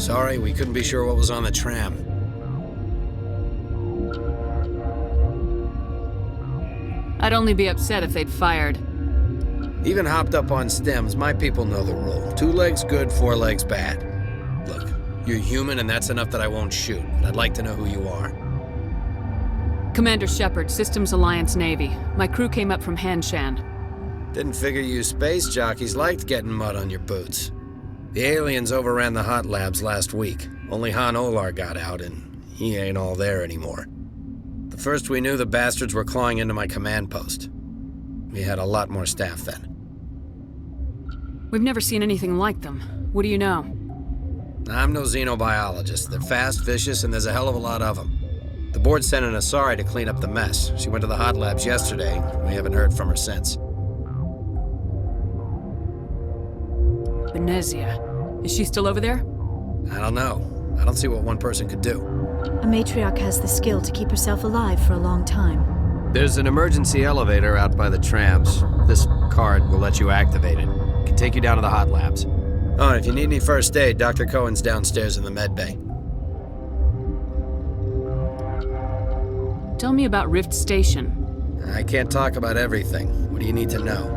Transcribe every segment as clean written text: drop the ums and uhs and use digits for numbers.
Sorry, we couldn't be sure what was on the tram. I'd only be upset if they'd fired. Even hopped up on stems, my people know the rule. 2 legs good, 4 legs bad. Look, you're human and that's enough that I won't shoot, but I'd like to know who you are. Commander Shepard, Systems Alliance Navy. My crew came up from Hanshan. Didn't figure you space jockeys liked getting mud on your boots. The aliens overran the hot labs last week. Only Han Olar got out, and he ain't all there anymore. The first we knew, the bastards were clawing into my command post. We had a lot more staff then. We've never seen anything like them. What do you know? I'm no xenobiologist. They're fast, vicious, and there's a hell of a lot of them. The board sent an Asari to clean up the mess. She went to the hot labs yesterday. We haven't heard from her since. Venezia. Is she still over there? I don't know. I don't see what one person could do. A matriarch has the skill to keep herself alive for a long time. There's an emergency elevator out by the trams. This card will let you activate it. Can take you down to the hot labs. Oh, and if you need any first aid, Dr. Cohen's downstairs in the med bay. Tell me about Rift Station. I can't talk about everything. What do you need to know?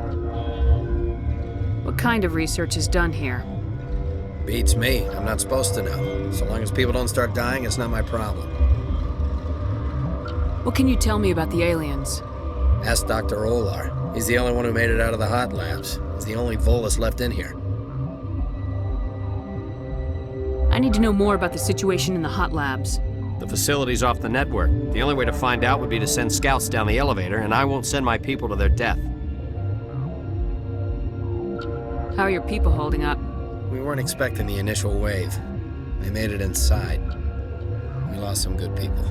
What kind of research is done here? Beats me. I'm not supposed to know. So long as people don't start dying, it's not my problem. What can you tell me about the aliens? Ask Dr. Olar. He's the only one who made it out of the hot labs. He's the only Volus left in here. I need to know more about the situation in the hot labs. The facility's off the network. The only way to find out would be to send scouts down the elevator, and I won't send my people to their death. How are your people holding up? We weren't expecting the initial wave. They made it inside. We lost some good people.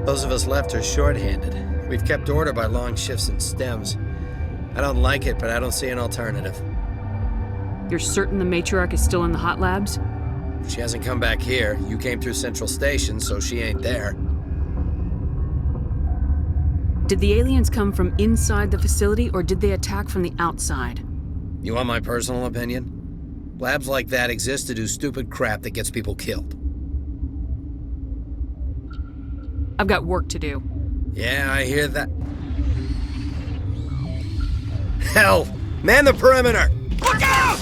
Those of us left are short-handed. We've kept order by long shifts and stems. I don't like it, but I don't see an alternative. You're certain the matriarch is still in the hot labs? She hasn't come back here. You came through Central Station, so she ain't there. Did the aliens come from inside the facility, or did they attack from the outside? You want my personal opinion? Labs like that exist to do stupid crap that gets people killed. I've got work to do. Yeah, I hear that. Hell! Man the perimeter! Look out!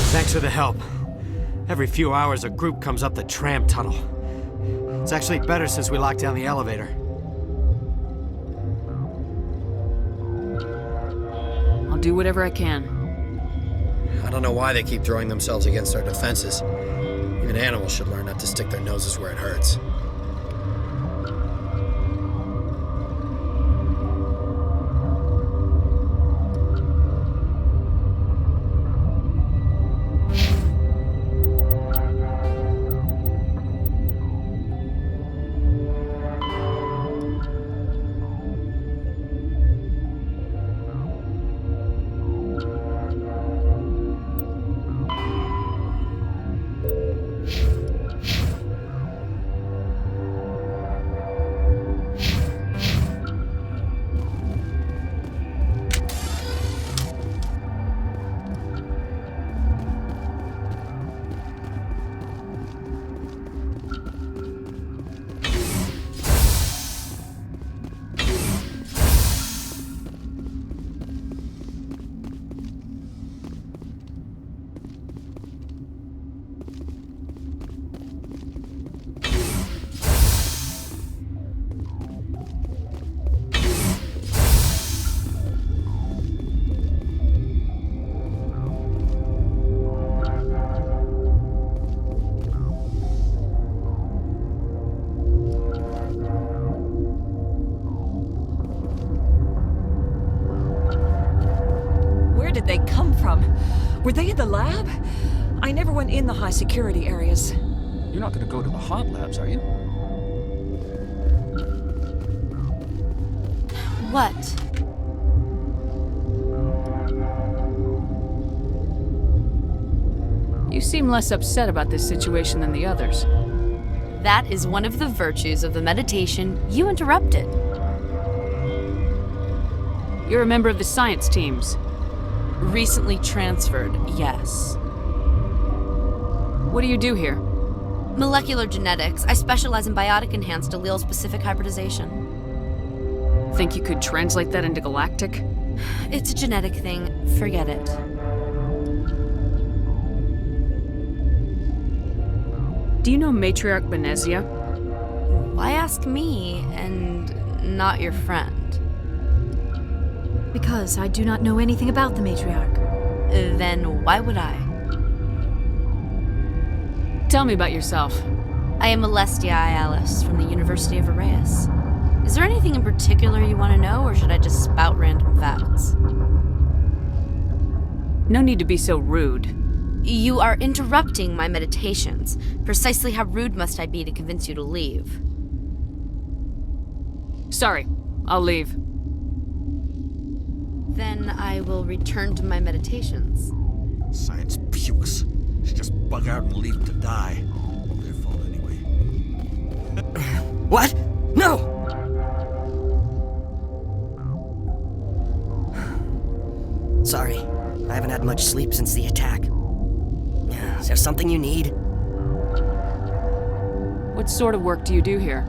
Thanks for the help. Every few hours, a group comes up the tram tunnel. It's actually better since we locked down the elevator. I'll do whatever I can. I don't know why they keep throwing themselves against our defenses. Even animals should learn not to stick their noses where it hurts. They come from? Were they in the lab? I never went in the high security areas. You're not gonna go to the hot labs, are you? What? You seem less upset about this situation than the others. That is one of the virtues of the meditation you interrupted. You're a member of the science teams. Recently transferred, yes. What do you do here? Molecular genetics. I specialize in biotic-enhanced allele-specific hybridization. Think you could translate that into galactic? It's a genetic thing. Forget it. Do you know Matriarch Benezia? Why ask me and not your friend? Because I do not know anything about the matriarch. Then why would I? Tell me about yourself. I am Alestia Alice from the University of Arraeus. Is there anything in particular you want to know, or should I just spout random facts? No need to be so rude. You are interrupting my meditations. Precisely how rude must I be to convince you to leave? Sorry, I'll leave. Then I will return to my meditations. Science pukes. Should just bug out and leave to die. Their fault anyway. What? No! Sorry, I haven't had much sleep since the attack. Is there something you need? What sort of work do you do here?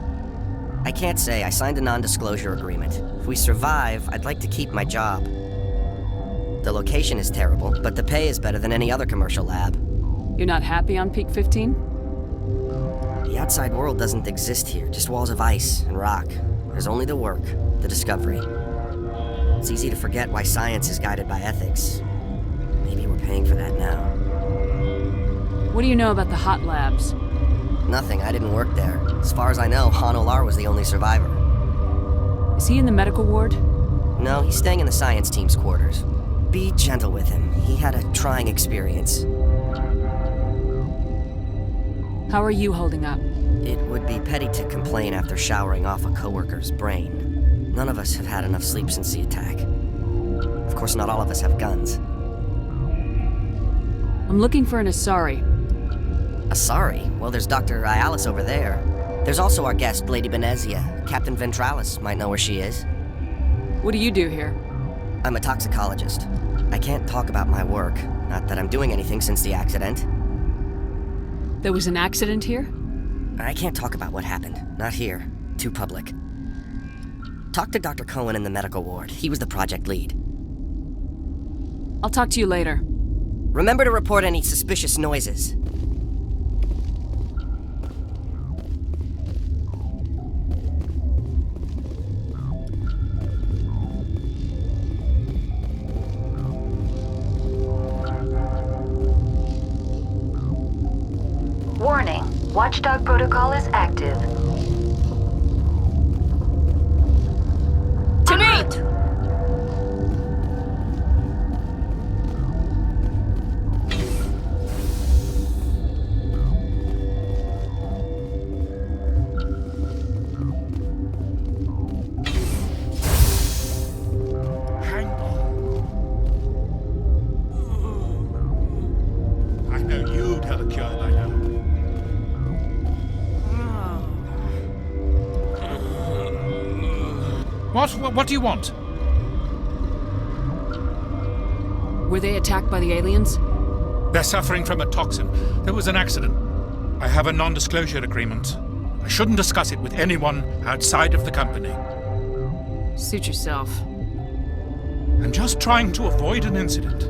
I can't say. I signed a non-disclosure agreement. If we survive, I'd like to keep my job. The location is terrible, but the pay is better than any other commercial lab. You're not happy on Peak 15? The outside world doesn't exist here, just walls of ice and rock. There's only the work, the discovery. It's easy to forget why science is guided by ethics. Maybe we're paying for that now. What do you know about the hot labs? Nothing, I didn't work there. As far as I know, Han Olar was the only survivor. Is he in the medical ward? No, he's staying in the science team's quarters. Be gentle with him. He had a trying experience. How are you holding up? It would be petty to complain after showering off a coworker's brain. None of us have had enough sleep since the attack. Of course, not all of us have guns. I'm looking for an Asari. Asari? Well, there's Dr. Ayalis over there. There's also our guest, Lady Benezia. Captain Ventralis might know where she is. What do you do here? I'm a toxicologist. I can't talk about my work. Not that I'm doing anything since the accident. There was an accident here? I can't talk about what happened. Not here. Too public. Talk to Dr. Cohen in the medical ward. He was the project lead. I'll talk to you later. Remember to report any suspicious noises. Warning, Watchdog protocol is active. To meet! Hang on. I know you'd have a cure by now. What do you want? Were they attacked by the aliens? They're suffering from a toxin. There was an accident. I have a non-disclosure agreement. I shouldn't discuss it with anyone outside of the company. Suit yourself. I'm just trying to avoid an incident.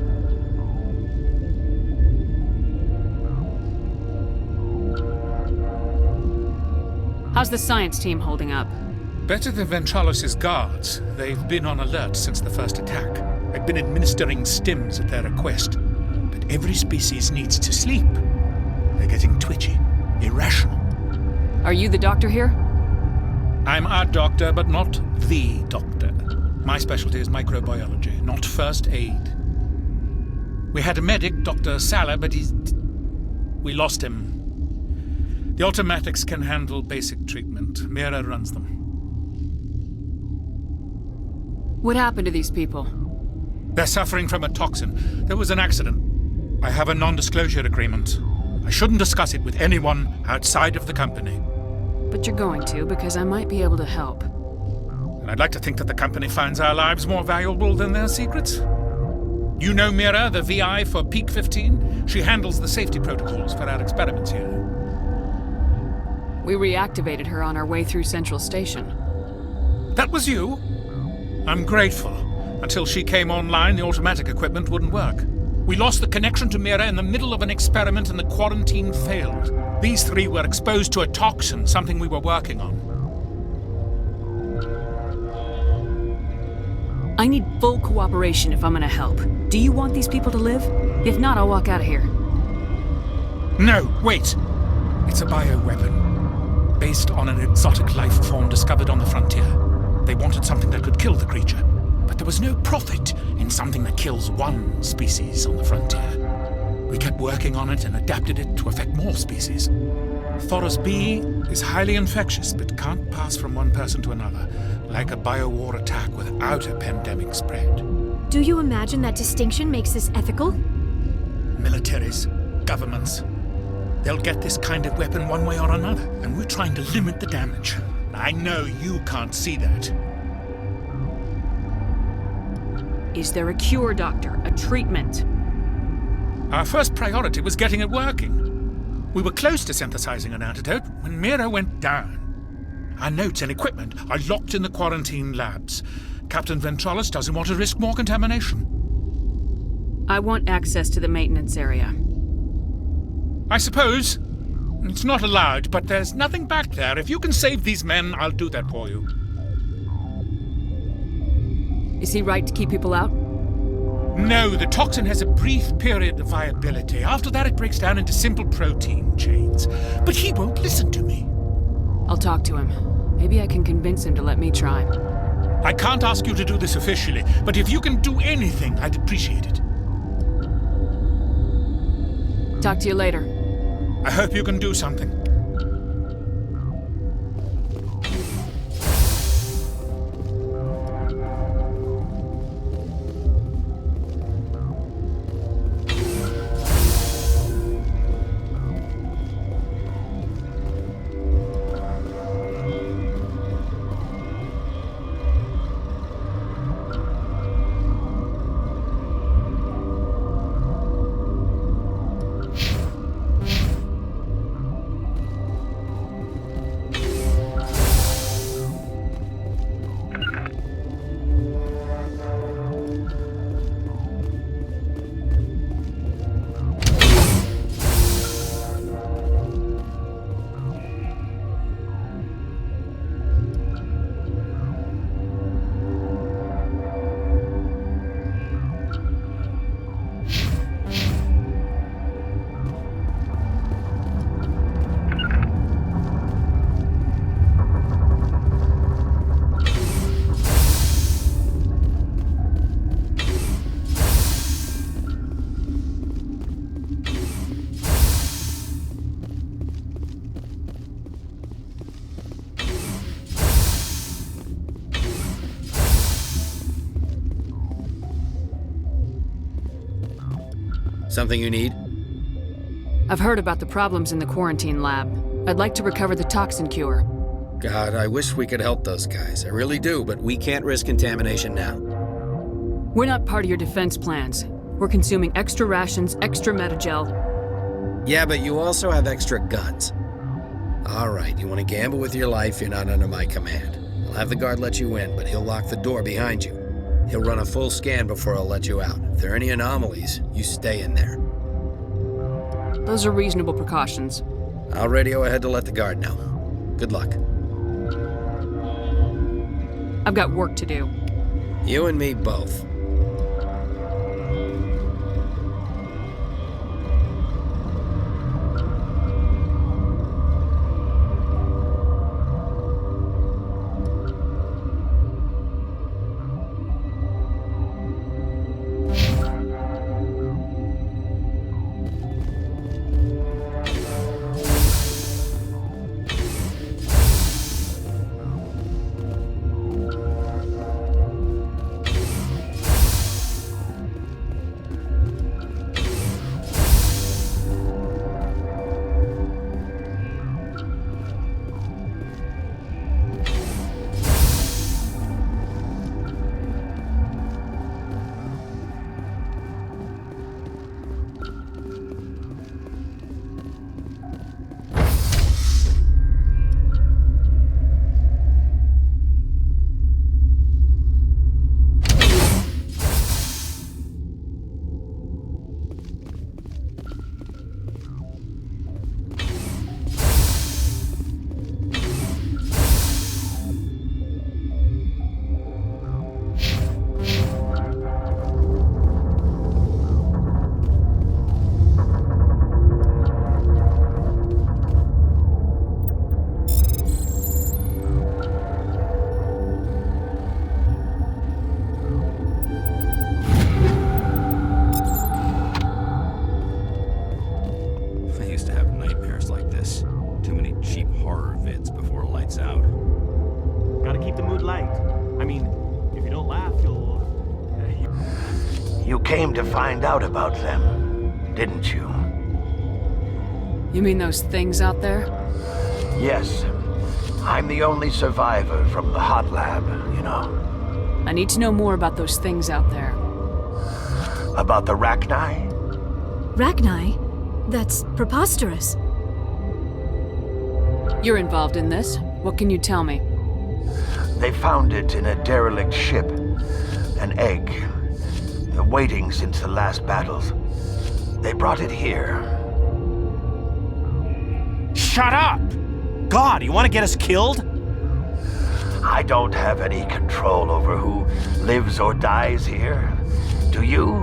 How's the science team holding up? Better than Ventralis' guards. They've been on alert since the first attack. I've been administering stims at their request. But every species needs to sleep. They're getting twitchy, irrational. Are you the doctor here? I'm a doctor, but not the doctor. My specialty is microbiology, not first aid. We had a medic, Dr. Salah, but we lost him. The automatics can handle basic treatment. Mira runs them. What happened to these people? They're suffering from a toxin. There was an accident. I have a non-disclosure agreement. I shouldn't discuss it with anyone outside of the company. But you're going to, because I might be able to help. And I'd like to think that the company finds our lives more valuable than their secrets. You know Mira, the VI for Peak 15? She handles the safety protocols for our experiments here. We reactivated her on our way through Central Station. That was you? I'm grateful. Until she came online, the automatic equipment wouldn't work. We lost the connection to Mira in the middle of an experiment and the quarantine failed. These three were exposed to a toxin, something we were working on. I need full cooperation if I'm gonna help. Do you want these people to live? If not, I'll walk out of here. No, wait. It's a bioweapon, based on an exotic life form discovered on the frontier. They wanted something that could kill the creature, but there was no profit in something that kills one species on the frontier. We kept working on it and adapted it to affect more species. Thoros B is highly infectious, but can't pass from one person to another, like a biowar attack without a pandemic spread. Do you imagine that distinction makes this ethical? Militaries, governments, they'll get this kind of weapon one way or another, and we're trying to limit the damage. I know you can't see that. Is there a cure, Doctor? A treatment? Our first priority was getting it working. We were close to synthesizing an antidote when Mira went down. Our notes and equipment are locked in the quarantine labs. Captain Ventralis doesn't want to risk more contamination. I want access to the maintenance area. I suppose. It's not allowed, but there's nothing back there. If you can save these men, I'll do that for you. Is he right to keep people out? No, the toxin has a brief period of viability. After that, it breaks down into simple protein chains. But he won't listen to me. I'll talk to him. Maybe I can convince him to let me try. I can't ask you to do this officially, but if you can do anything, I'd appreciate it. Talk to you later. I hope you can do something. Something you need? I've heard about the problems in the quarantine lab. I'd like to recover the toxin cure. God, I wish we could help those guys. I really do, but we can't risk contamination now. We're not part of your defense plans. We're consuming extra rations, extra metagel. Yeah, but you also have extra guns. All right, you want to gamble with your life, you're not under my command. I'll have the guard let you in, but he'll lock the door behind you. He'll run a full scan before I'll let you out. If there are any anomalies, you stay in there. Those are reasonable precautions. I'll radio ahead to let the guard know. Good luck. I've got work to do. You and me both. You came to find out about them, didn't you? You mean those things out there? Yes. I'm the only survivor from the hot lab, you know. I need to know more about those things out there. About the Rachni? Rachni? That's preposterous. You're involved in this. What can you tell me? They found it in a derelict ship. An egg. Waiting since the last battles. They brought it here. Shut up! God, you want to get us killed? I don't have any control over who lives or dies here. Do you?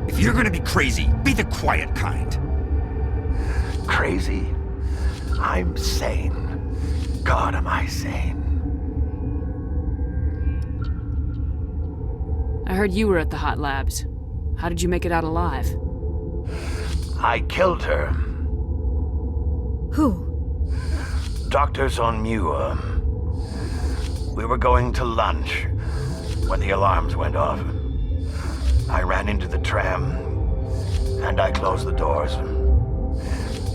If you're gonna be crazy, be the quiet kind. Crazy? I'm sane. God, am I sane. I heard you were at the hot labs. How did you make it out alive? I killed her. Who? Doctors on Muir. We were going to lunch when the alarms went off. I ran into the tram, and I closed the doors.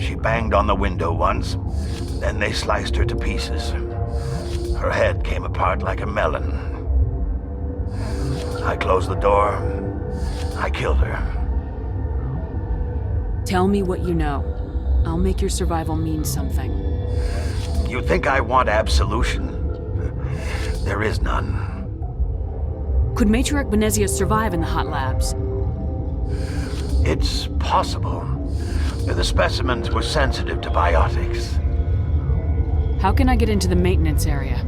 She banged on the window once, then they sliced her to pieces. Her head came apart like a melon. I closed the door. I killed her. Tell me what you know. I'll make your survival mean something. You think I want absolution? There is none. Could Matriarch Benezia survive in the hot labs? It's possible. The specimens were sensitive to biotics. How can I get into the maintenance area?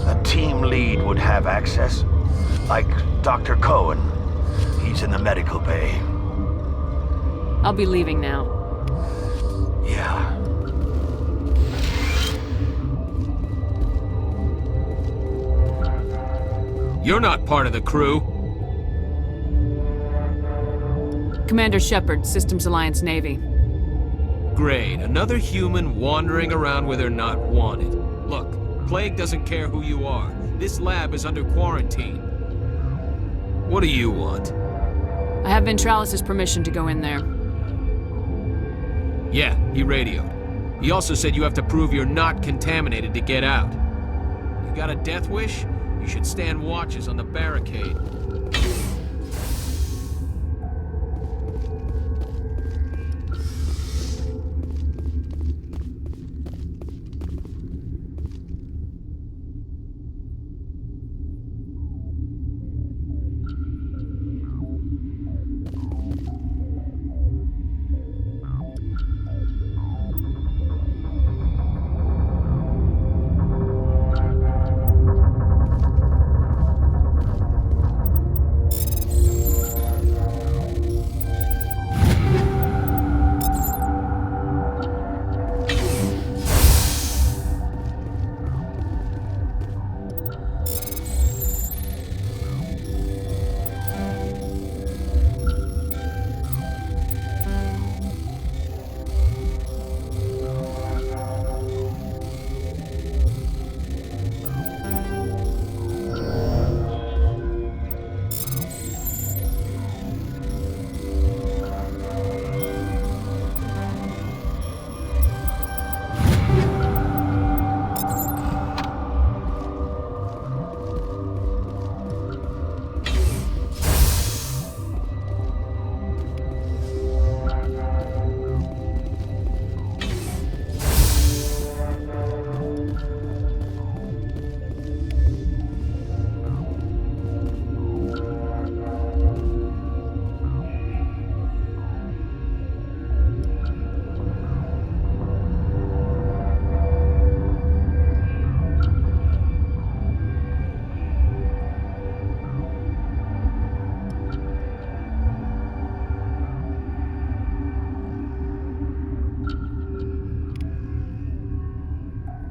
A team lead would have access, like Dr. Cohen. He's in the medical bay. I'll be leaving now. Yeah. You're not part of the crew. Commander Shepard, Systems Alliance Navy. Great, another human wandering around where they're not wanted. Look, Plague doesn't care who you are. This lab is under quarantine. What do you want? I have Ventralis' permission to go in there. Yeah, he radioed. He also said you have to prove you're not contaminated to get out. You got a death wish? You should stand watches on the barricade.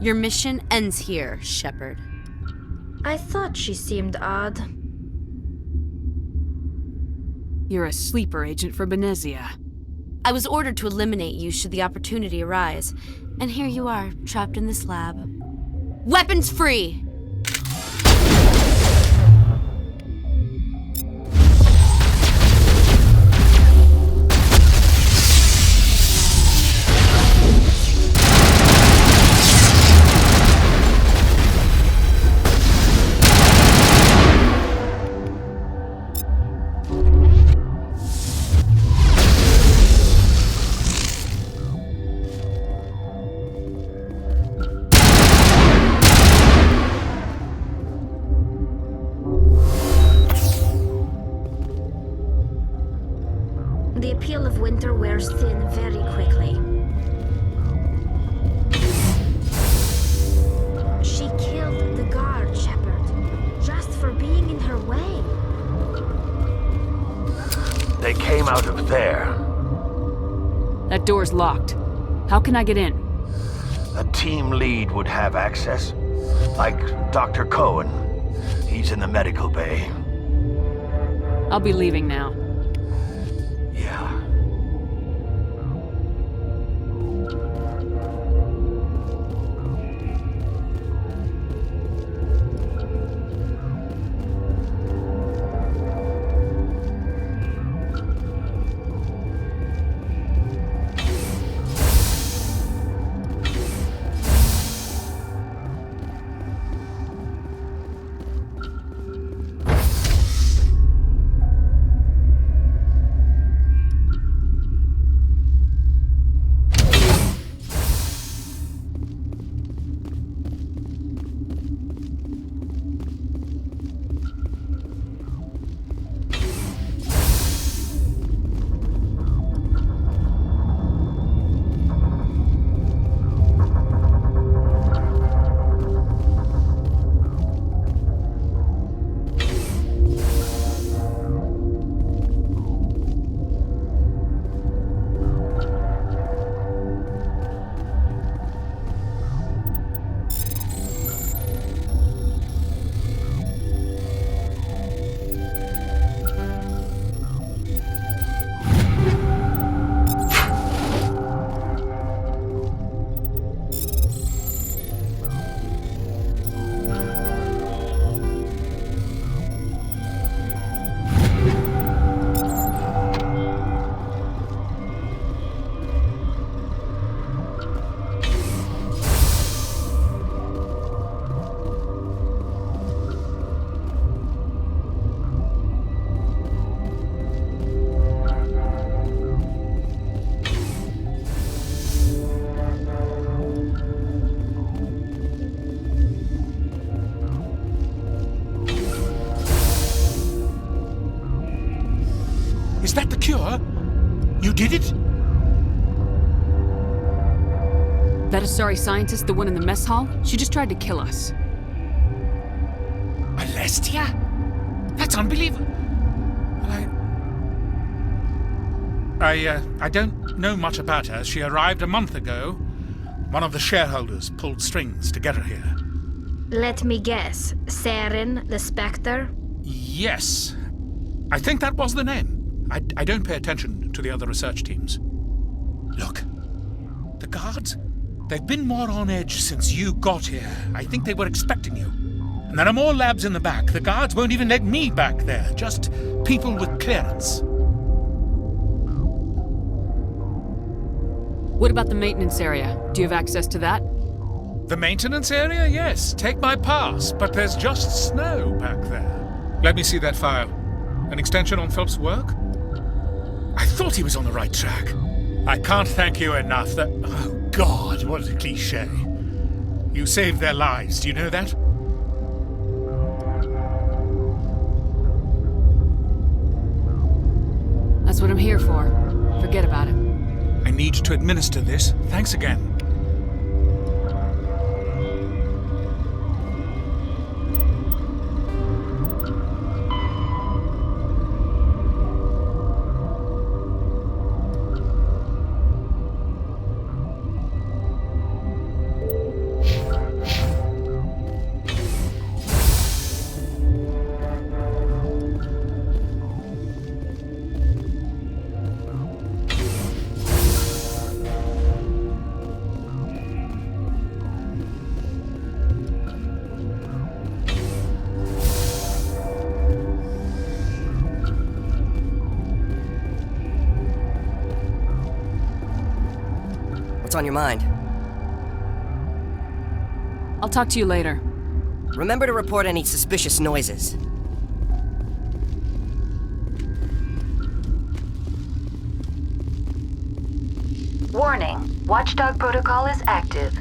Your mission ends here, Shepard. I thought she seemed odd. You're a sleeper agent for Benezia. I was ordered to eliminate you should the opportunity arise, and here you are, trapped in this lab. Weapons free! of winter wears thin very quickly. She killed the guard, Shepard, just for being in her way. They came out of there. That door's locked. How can I get in? A team lead would have access. Like Dr. Cohen. He's in the medical bay. I'll be leaving now. Yeah. Is that the cure? You did it? That Asari scientist, the one in the mess hall? She just tried to kill us. Alestia? That's unbelievable. I don't know much about her. She arrived a month ago. One of the shareholders pulled strings to get her here. Let me guess. Saren, the Spectre? Yes. I think that was the name. I don't pay attention to the other research teams. Look, the guards, they've been more on edge since you got here. I think they were expecting you. And there are more labs in the back. The guards won't even let me back there. Just people with clearance. What about the maintenance area? Do you have access to that? The maintenance area? Yes. Take my pass. But there's just snow back there. Let me see that file. An extension on Phelps' work? I thought he was on the right track. I can't thank you enough. Oh, God, what a cliché. You saved their lives. Do you know that? That's what I'm here for. Forget about it. I need to administer this. Thanks again. What's on your mind? I'll talk to you later. Remember to report any suspicious noises. Warning. Watchdog protocol is active.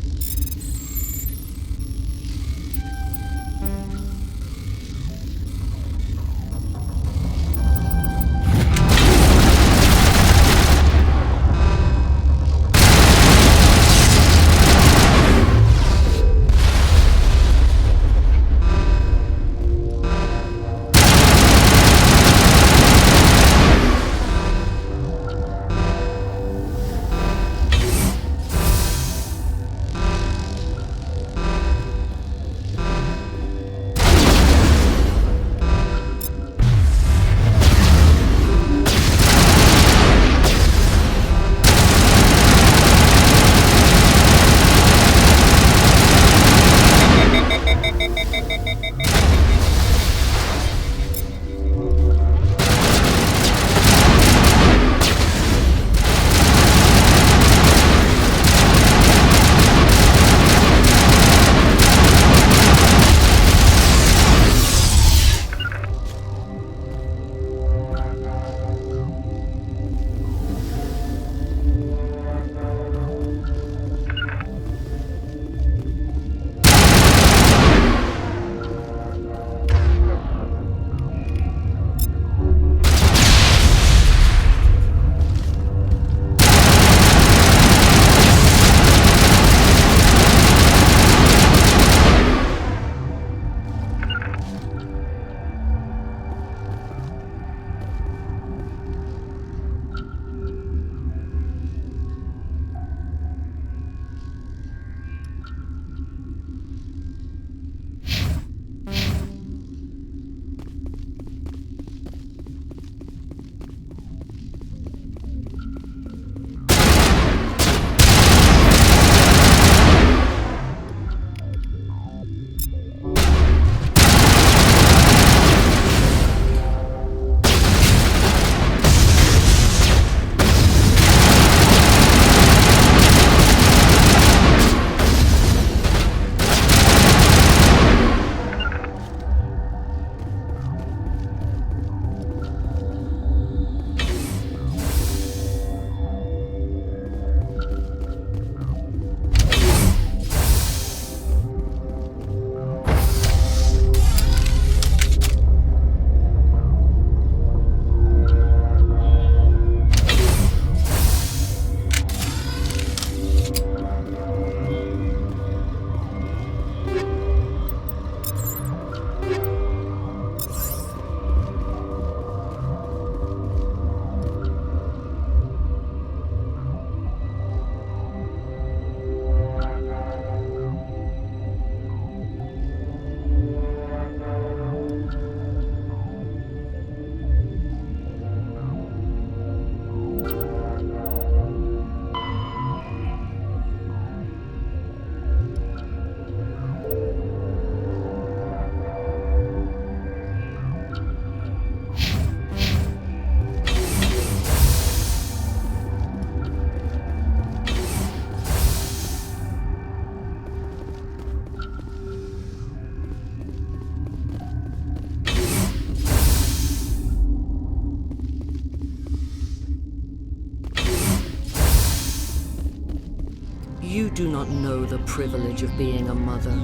do not know the privilege of being a mother.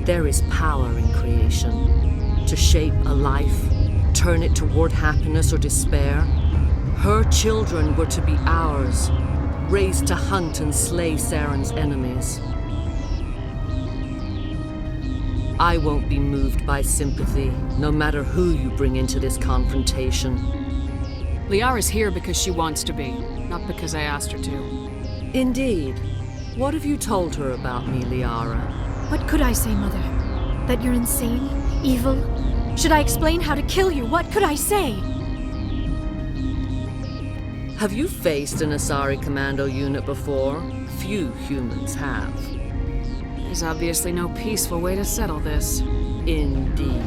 There is power in creation. To shape a life, turn it toward happiness or despair. Her children were to be ours, raised to hunt and slay Saren's enemies. I won't be moved by sympathy, no matter who you bring into this confrontation. Liara's here because she wants to be, not because I asked her to. Indeed. What have you told her about me, Liara? What could I say, Mother? That you're insane? Evil? Should I explain how to kill you? What could I say? Have you faced an Asari commando unit before? Few humans have. There's obviously no peaceful way to settle this. Indeed.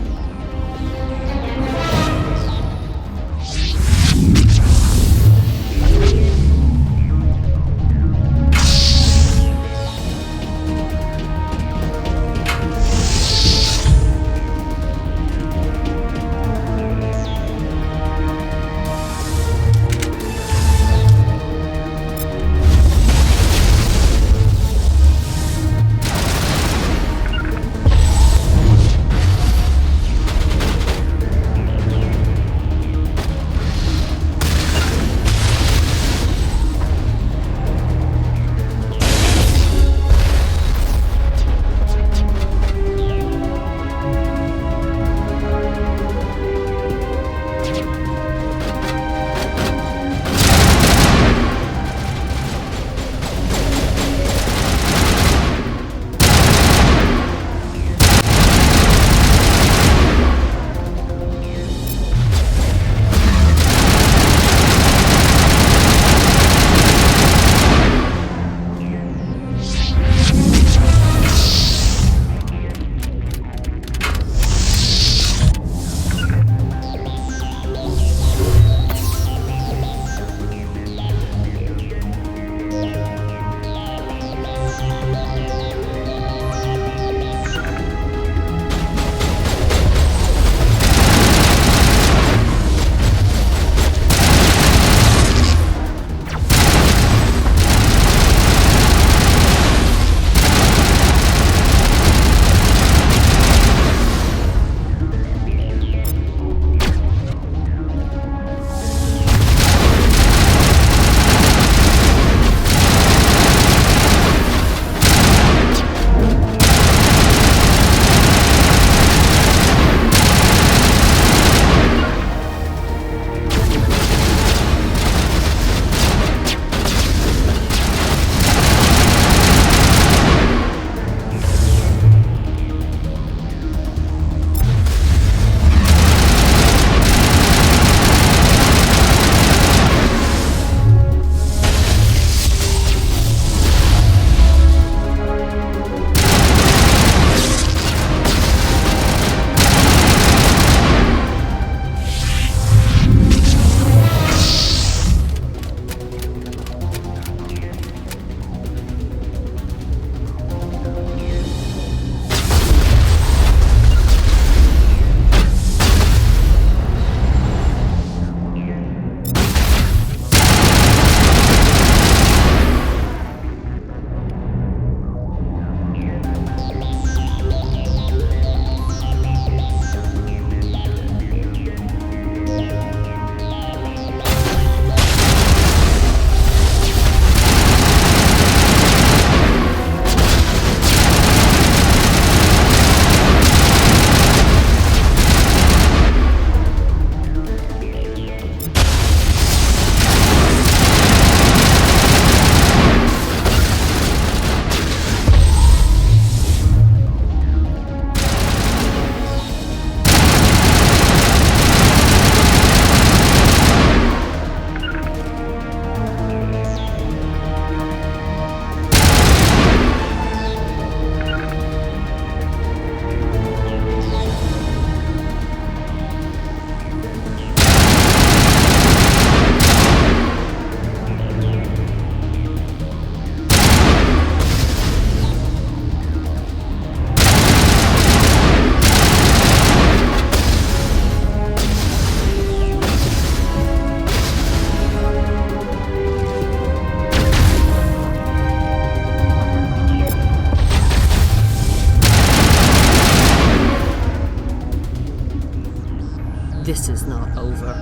This is not over.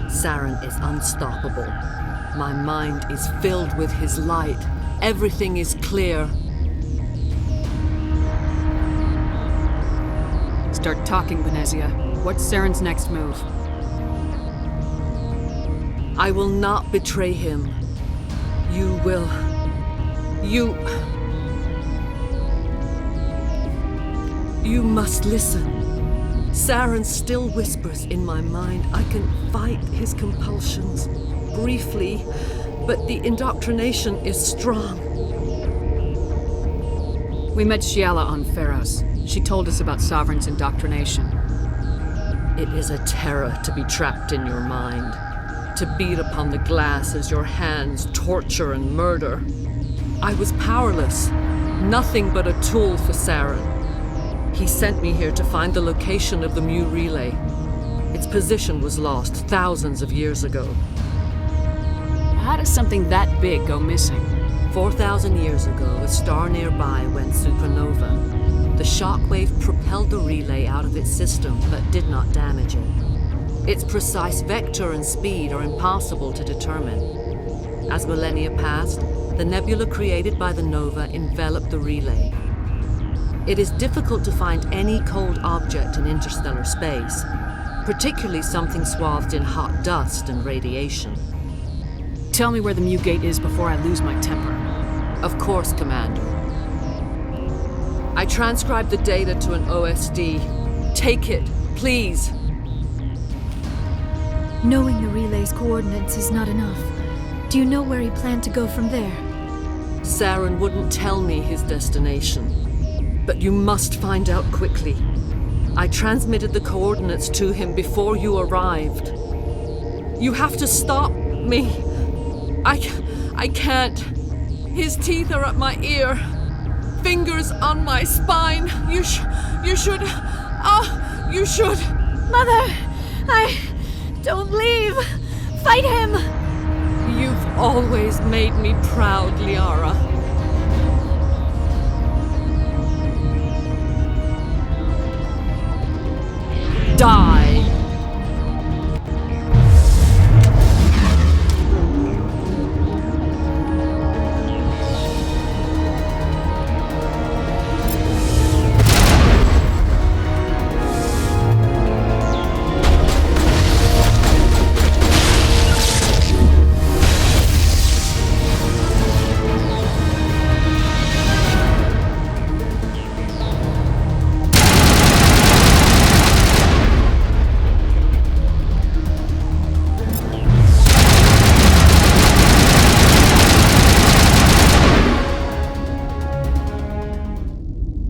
Saren is unstoppable. My mind is filled with his light. Everything is clear. Start talking, Venezia. What's Saren's next move? I will not betray him. You will. You must listen. Saren still whispers in my mind. I can fight his compulsions, briefly, but the indoctrination is strong. We met Shiala on Pharos. She told us about Sovereign's indoctrination. It is a terror to be trapped in your mind, to beat upon the glass as your hands torture and murder. I was powerless, nothing but a tool for Saren. He sent me here to find the location of the Mu relay. Its position was lost thousands of years ago. How does something that big go missing? 4,000 years ago, a star nearby went supernova. The shockwave propelled the relay out of its system, but did not damage it. Its precise vector and speed are impossible to determine. As millennia passed, the nebula created by the nova enveloped the relay. It is difficult to find any cold object in interstellar space, particularly something swathed in hot dust and radiation. Tell me where the Mu Gate is before I lose my temper. Of course, Commander. I transcribed the data to an OSD. Take it, please. Knowing the relay's coordinates is not enough. Do you know where he planned to go from there? Saren wouldn't tell me his destination. But you must find out quickly. I transmitted the coordinates to him before you arrived. You have to stop me. I can't. His teeth are at my ear. Fingers on my spine. You should. You should. Mother! Don't leave! Fight him! You've always made me proud, Liara. Die!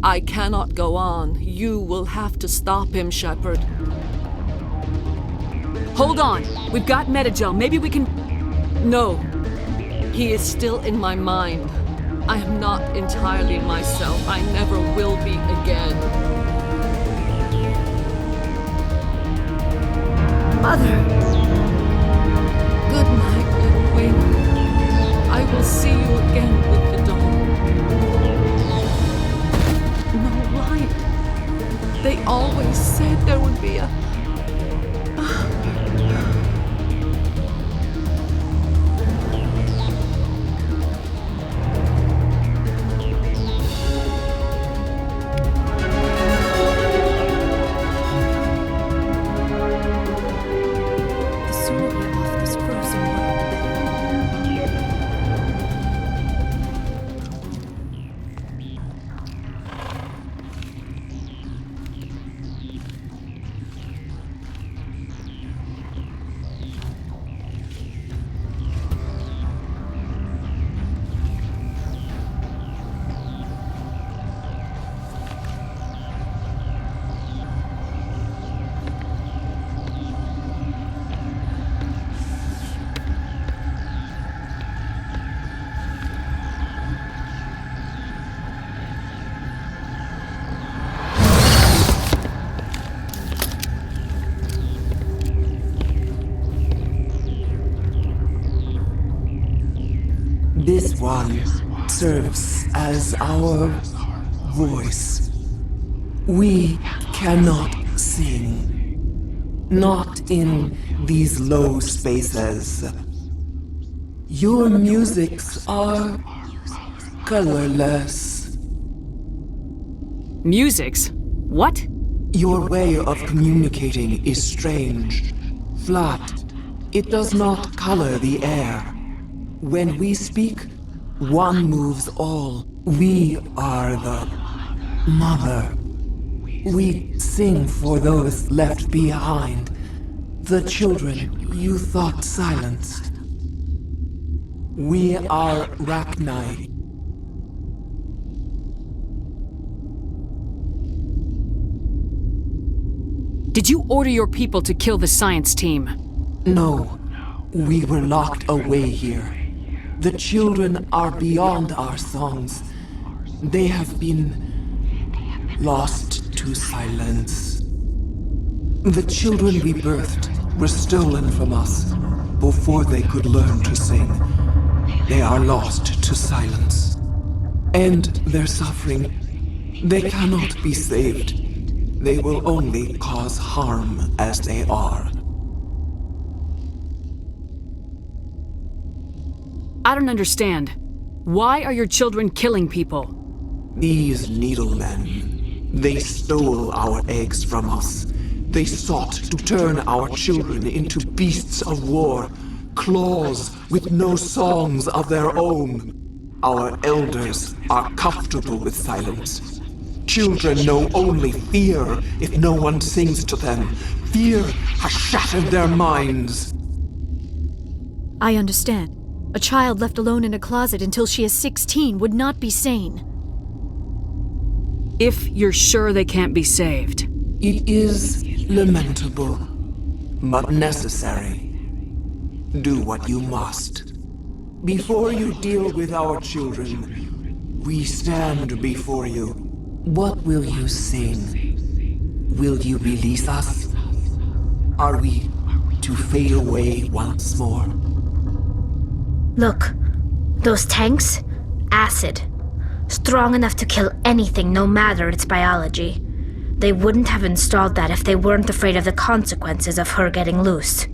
I cannot go on. You will have to stop him, Shepard. Hold on! We've got Metagel. Maybe we can... No. He is still in my mind. I am not entirely myself. I never will be again. Mother! Good night, little wing. I will see you again with the dawn. No light. They always said there would be a... This one serves as our voice. We cannot sing. Not in these low spaces. Your musics are colorless. Musics? What? Your way of communicating is strange. Flat. It does not color the air. When we speak, one moves all. We are the mother. We sing for those left behind. The children you thought silenced. We are Rachni. Did you order your people to kill the science team? No. We were locked away here. The children are beyond our songs. They have been lost to silence. The children we birthed were stolen from us before they could learn to sing. They are lost to silence. And their suffering, they cannot be saved. They will only cause harm as they are. I don't understand. Why are your children killing people? These needlemen, they stole our eggs from us. They sought to turn our children into beasts of war, claws with no songs of their own. Our elders are comfortable with silence. Children know only fear if no one sings to them. Fear has shattered their minds. I understand. A child left alone in a closet until she is 16 would not be sane. If you're sure they can't be saved. It is lamentable, but necessary. Do what you must. Before you deal with our children, we stand before you. What will you sing? Will you release us? Are we to fade away once more? Look, those tanks? Acid. Strong enough to kill anything, no matter its biology. They wouldn't have installed that if they weren't afraid of the consequences of her getting loose.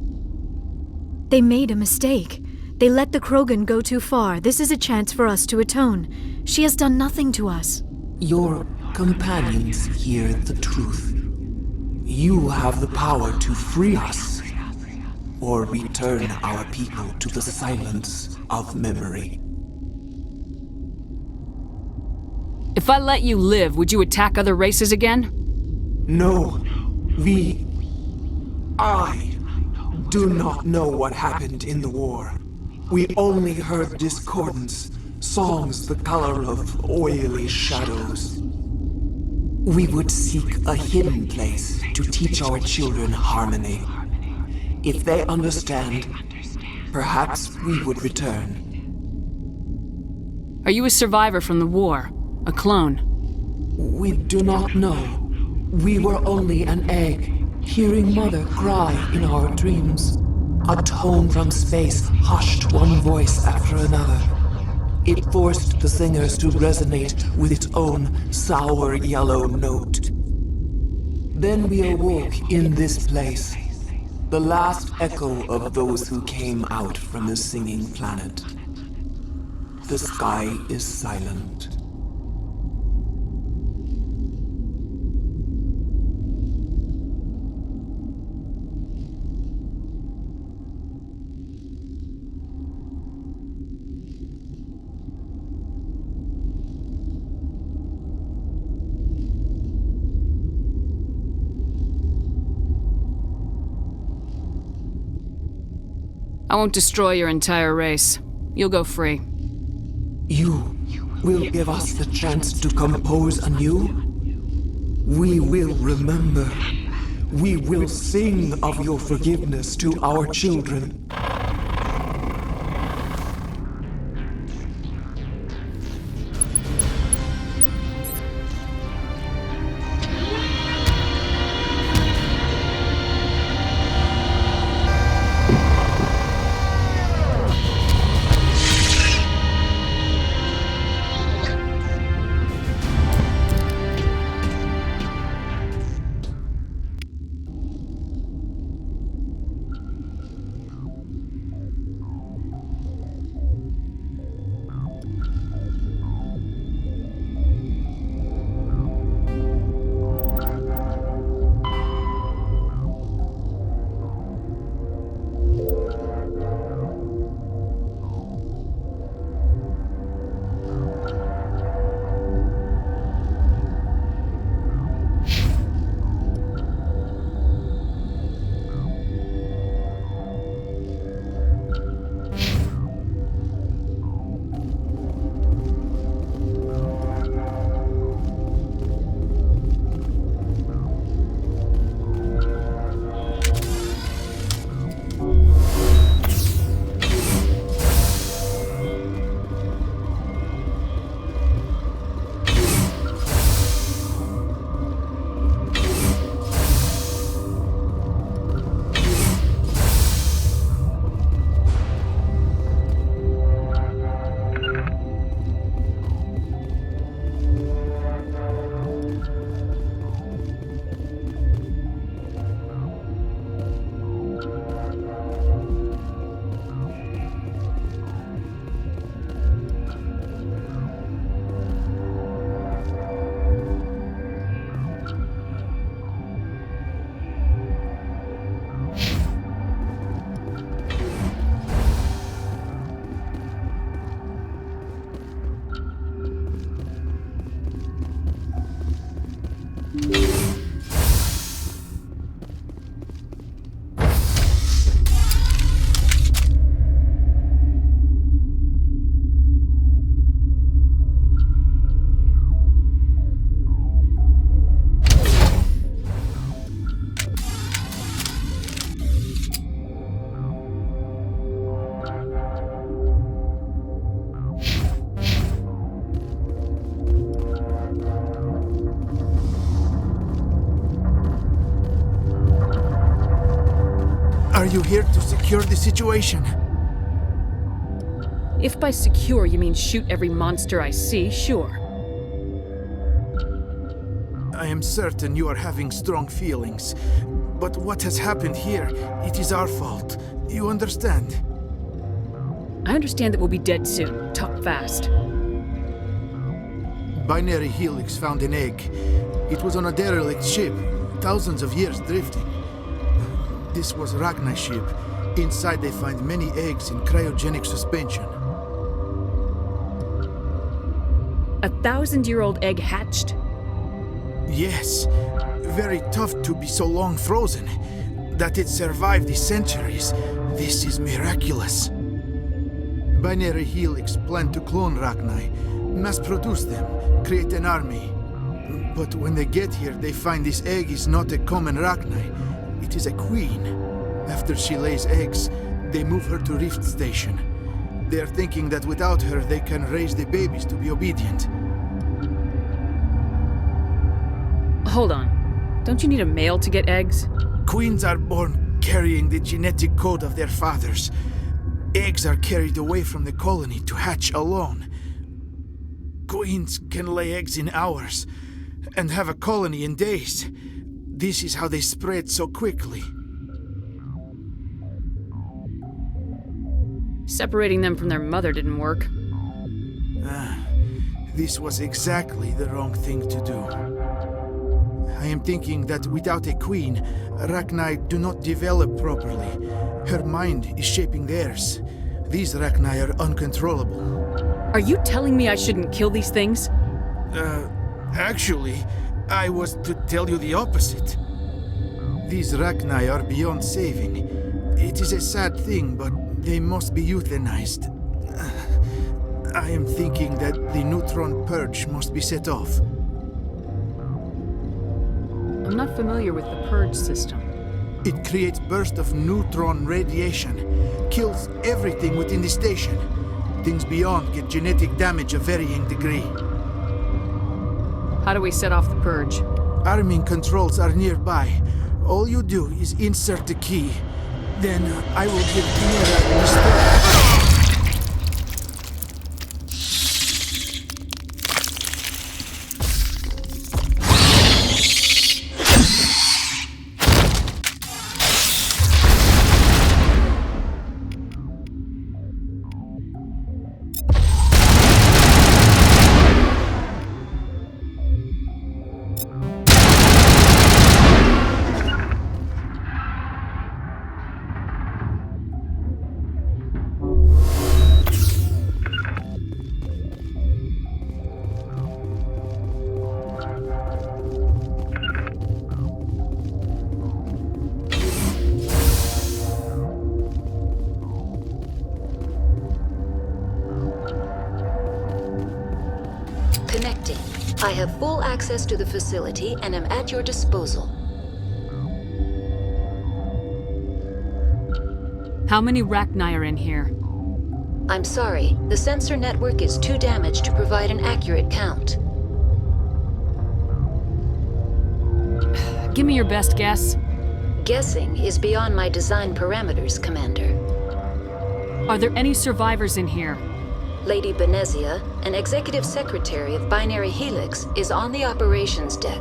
They made a mistake. They let the Krogan go too far. This is a chance for us to atone. She has done nothing to us. Your companions hear the truth. You have the power to free us, or return our people to the silence of memory. If I let you live, would you attack other races again? No. I do not know what happened in the war. We only heard discordance, songs the color of oily shadows. We would seek a hidden place to teach our children harmony. If they understand, perhaps we would return. Are you a survivor from the war? A clone? We do not know. We were only an egg, hearing Mother cry in our dreams. A tone from space hushed one voice after another. It forced the singers to resonate with its own sour yellow note. Then we awoke in this place, the last echo of those who came out from the singing planet. The sky is silent. I won't destroy your entire race. You'll go free. You will give us the chance to compose anew? We will remember. We will sing of your forgiveness to our children. Are you here to secure the situation? If by secure you mean shoot every monster I see, sure. I am certain you are having strong feelings. But what has happened here, it is our fault. You understand? I understand that we'll be dead soon. Talk fast. Binary Helix found an egg. It was on a derelict ship, thousands of years drifting. This was Rachni's ship. Inside they find many eggs in cryogenic suspension. 1,000-year-old egg hatched? Yes. Very tough to be so long frozen. That it survived the centuries. This is miraculous. Binary Helix planned to clone Rachni, mass-produce them, create an army. But when they get here, they find this egg is not a common Rachni. It is a queen. After she lays eggs, they move her to Rift Station. They are thinking that without her, they can raise the babies to be obedient. Hold on. Don't you need a male to get eggs? Queens are born carrying the genetic code of their fathers. Eggs are carried away from the colony to hatch alone. Queens can lay eggs in hours and have a colony in days. This is how they spread so quickly. Separating them from their mother didn't work. This was exactly the wrong thing to do. I am thinking that without a queen, Rachni do not develop properly. Her mind is shaping theirs. These Rachni are uncontrollable. Are you telling me I shouldn't kill these things? Actually, I was to tell you the opposite. These Rachni are beyond saving. It is a sad thing, but they must be euthanized. I am thinking that the neutron purge must be set off. I'm not familiar with the purge system. It creates bursts of neutron radiation, kills everything within the station. Things beyond get genetic damage of varying degree. How do we set off the purge? Arming controls are nearby. All you do is insert the key. Then I will give Mira the start. I have full access to the facility and am at your disposal. How many Rachni are in here? I'm sorry, the sensor network is too damaged to provide an accurate count. Give me your best guess. Guessing is beyond my design parameters, Commander. Are there any survivors in here? Lady Benezia, an executive secretary of Binary Helix, is on the operations deck.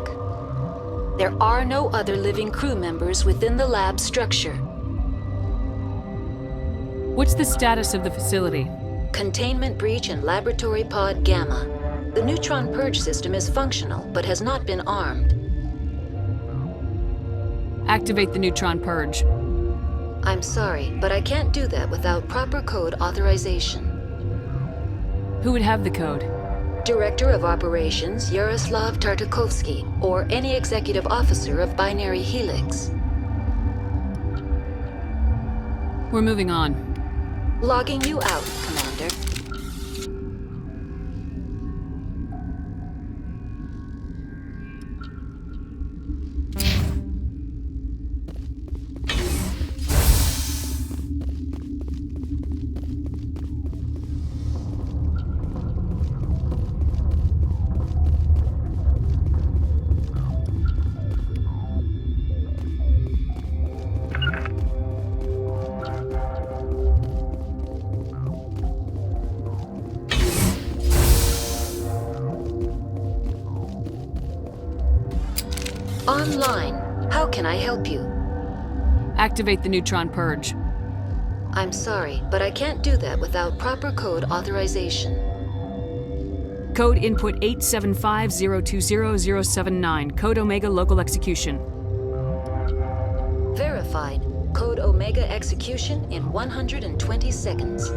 There are no other living crew members within the lab structure. What's the status of the facility? Containment breach in Laboratory Pod Gamma. The neutron purge system is functional, but has not been armed. Activate the neutron purge. I'm sorry, but I can't do that without proper code authorization. Who would have the code? Director of Operations Yaroslav Tartakovsky, or any executive officer of Binary Helix. We're moving on. Logging you out, Commander. can I help you? Activate the neutron purge. I'm sorry, but I can't do that without proper code authorization. Code input 875020079. Code Omega local execution. Verified. Code Omega execution in 120 seconds.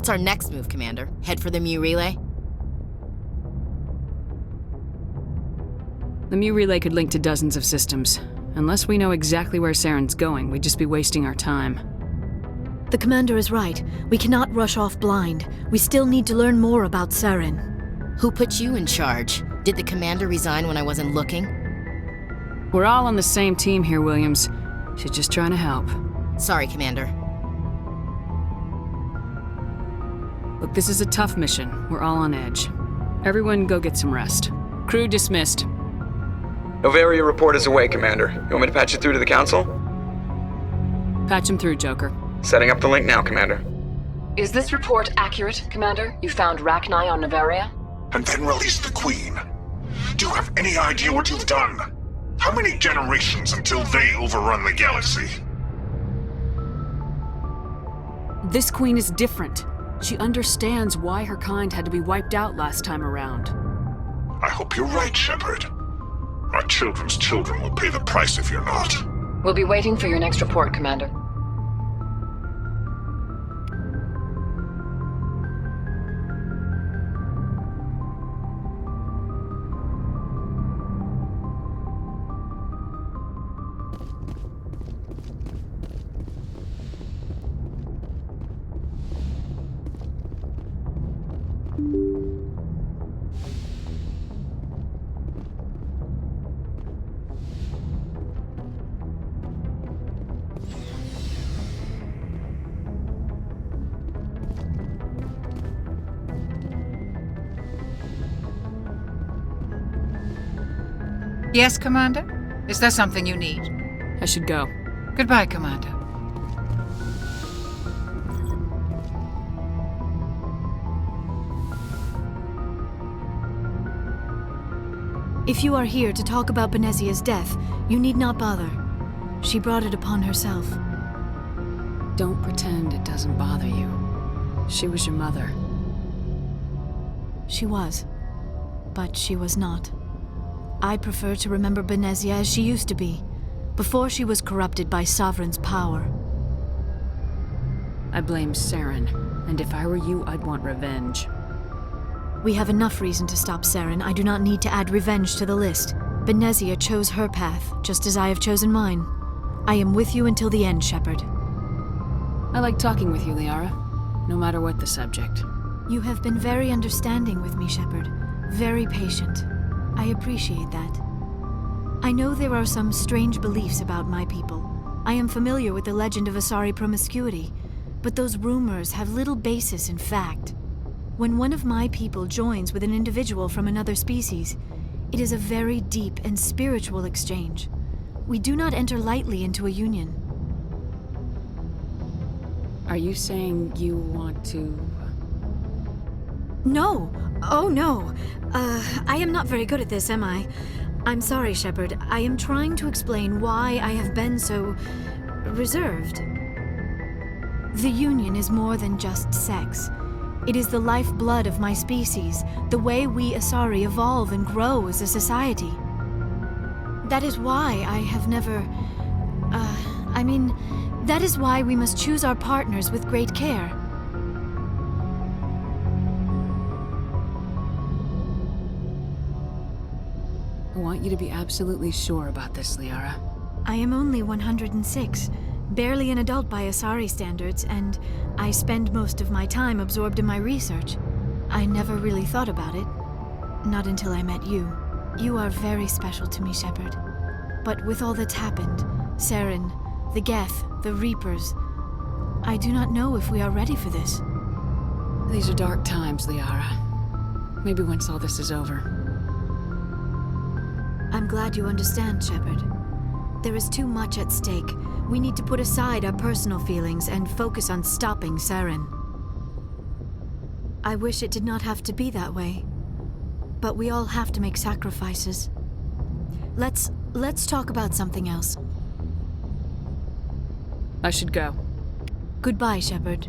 What's our next move, Commander? Head for the Mu relay? The Mu relay could link to dozens of systems. Unless we know exactly where Saren's going, we'd just be wasting our time. The commander is right. We cannot rush off blind. We still need to learn more about Saren. Who put you in charge? Did the commander resign when I wasn't looking? We're all on the same team here, Williams. She's just trying to help. Sorry, Commander. Look, this is a tough mission. We're all on edge. Everyone go get some rest. Crew dismissed. Novaria report is away, Commander. You want me to patch it through to the Council? Patch him through, Joker. Setting up the link now, Commander. Is this report accurate, Commander? You found Rachni on Novaria? And then released the Queen. Do you have any idea what you've done? How many generations until they overrun the galaxy? This Queen is different. She understands why her kind had to be wiped out last time around. I hope you're right, Shepard. Our children's children will pay the price if you're not. We'll be waiting for your next report, Commander. Yes, Commander? Is there something you need? I should go. Goodbye, Commander. If you are here to talk about Benezia's death, you need not bother. She brought it upon herself. Don't pretend it doesn't bother you. She was your mother. She was. But she was not. I prefer to remember Benezia as she used to be, before she was corrupted by Sovereign's power. I blame Saren, and if I were you, I'd want revenge. We have enough reason to stop Saren. I do not need to add revenge to the list. Benezia chose her path, just as I have chosen mine. I am with you until the end, Shepard. I like talking with you, Liara, no matter what the subject. You have been very understanding with me, Shepard. Very patient. I appreciate that. I know there are some strange beliefs about my people. I am familiar with the legend of Asari promiscuity, but those rumors have little basis in fact. When one of my people joins with an individual from another species, it is a very deep and spiritual exchange. We do not enter lightly into a union. Are you saying you want to... No! Oh no! I am not very good at this, am I? I'm sorry, Shepard. I am trying to explain why I have been so... reserved. The union is more than just sex. It is the lifeblood of my species, the way we Asari evolve and grow as a society. That is why I have never... that is why we must choose our partners with great care. I want you to be absolutely sure about this, Liara. I am only 106, barely an adult by Asari standards, and I spend most of my time absorbed in my research. I never really thought about it. Not until I met you. You are very special to me, Shepard. But with all that's happened, Saren, the Geth, the Reapers, I do not know if we are ready for this. These are dark times, Liara. Maybe once all this is over. I'm glad you understand, Shepard. There is too much at stake. We need to put aside our personal feelings and focus on stopping Saren. I wish it did not have to be that way. But we all have to make sacrifices. Let's talk about something else. I should go. Goodbye, Shepard.